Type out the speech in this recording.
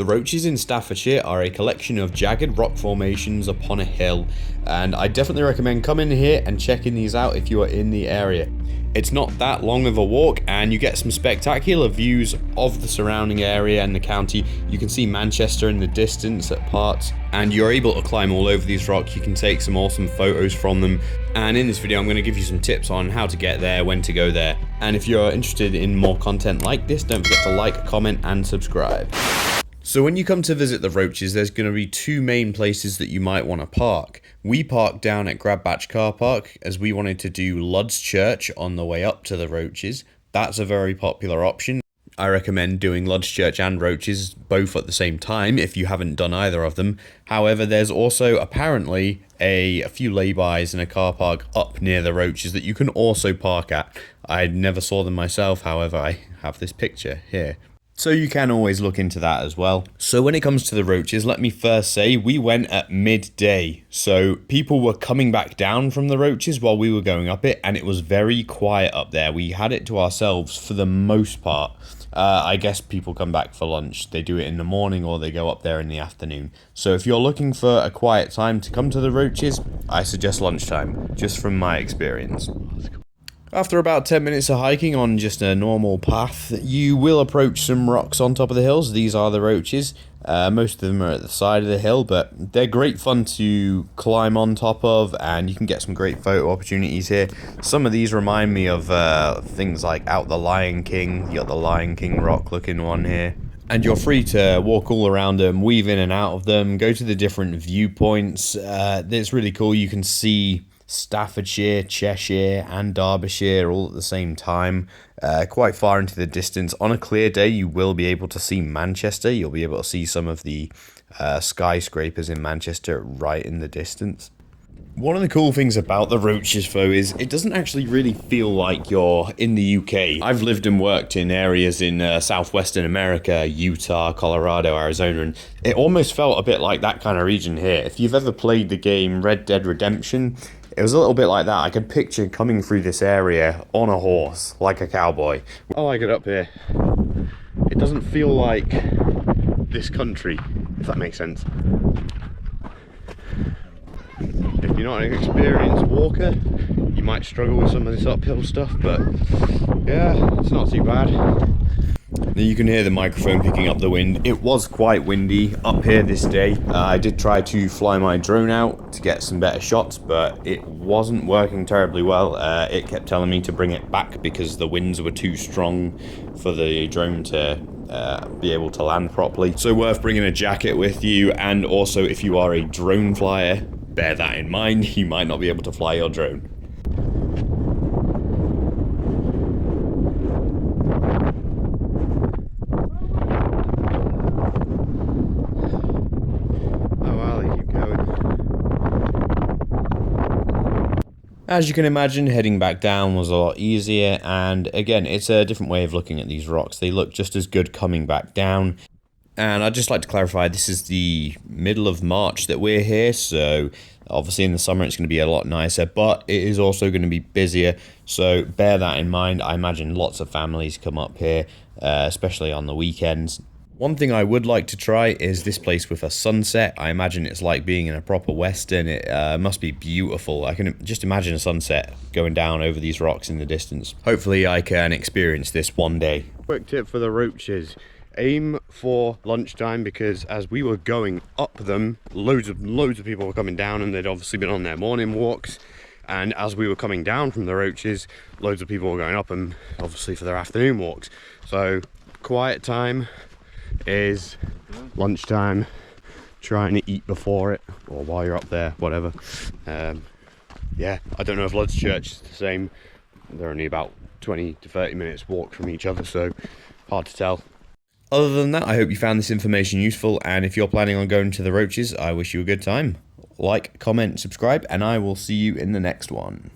The Roaches in Staffordshire are a collection of jagged rock formations upon a hill, and I definitely recommend coming here and checking these out if you are in the area. It's not that long of a walk, and you get some spectacular views of the surrounding area and the county. You can see Manchester in the distance at parts, and you're able to climb all over these rocks. You can take some awesome photos from them, and in this video I'm going to give you some tips on how to get there, when to go there. And if you're interested in more content like this, don't forget to like, comment and subscribe. So when you come to visit the Roaches, there's going to be two main places that you might want to park. We parked down at Grabbatch car park as we wanted to do Lud's Church on the way up to the Roaches. That's a very popular option. I recommend doing Lud's Church and Roaches both at the same time if you haven't done either of them. However, there's also apparently a few laybys in a car park up near the Roaches that you can also park at. I never saw them myself, however I have this picture here. So you can always look into that as well. So when it comes to the Roaches, let me first say we went at midday. So people were coming back down from the Roaches while we were going up it, and it was very quiet up there. We had it to ourselves for the most part. I guess people come back for lunch. They do it in the morning or they go up there in the afternoon. So if you're looking for a quiet time to come to the Roaches, I suggest lunchtime, just from my experience. After about 10 minutes of hiking on just a normal path, you will approach some rocks on top of the hills. These are the Roaches. Most of them are at the side of the hill, but they're great fun to climb on top of, and you can get some great photo opportunities here. Some of these remind me of things like out the Lion King. You got the Lion King rock looking one here. And you're free to walk all around them, weave in and out of them, go to the different viewpoints. It's really cool. You can see Staffordshire, Cheshire and Derbyshire all at the same time, quite far into the distance. On a clear day you will be able to see Manchester. You'll be able to see some of the skyscrapers in Manchester right in the distance. One of the cool things about the Roaches though is it doesn't actually really feel like you're in the UK. I've lived and worked in areas in southwestern America, Utah, Colorado, Arizona, and it almost felt a bit like that kind of region here. If you've ever played the game Red Dead Redemption, it was a little bit like that. I could picture coming through this area on a horse, like a cowboy. I like it up here. It doesn't feel like this country, if that makes sense. If you're not an experienced walker, you might struggle with some of this uphill stuff, but yeah, it's not too bad. Now you can hear the microphone picking up the wind. It was quite windy up here this day. I did try to fly my drone out to get some better shots, but it wasn't working terribly well. It kept telling me to bring it back because the winds were too strong for the drone to be able to land properly. So worth bringing a jacket with you, and also if you are a drone flyer, bear that in mind. You might not be able to fly your drone. As you can imagine, heading back down was a lot easier, and again, it's a different way of looking at these rocks. They look just as good coming back down. And I'd just like to clarify, this is the middle of March that we're here, so obviously in the summer it's going to be a lot nicer, but it is also going to be busier, so bear that in mind. I imagine lots of families come up here, especially on the weekends. One thing I would like to try is this place with a sunset. I imagine it's like being in a proper western. It must be beautiful. I can just imagine a sunset going down over these rocks in the distance. Hopefully I can experience this one day. Quick tip for the Roaches. Aim for lunchtime, because as we were going up them, loads of people were coming down, and they'd obviously been on their morning walks. And as we were coming down from the Roaches, loads of people were going up them, obviously for their afternoon walks. So quiet time is lunchtime. Trying to eat before it or while you're up there, whatever. Yeah, I don't know if Lud's Church is the same. They're only about 20 to 30 minutes walk from each other, so hard to tell. Other than that, I hope you found this information useful, and if you're planning on going to the Roaches, I wish you a good time. Like, comment, subscribe, and I will see you in the next one.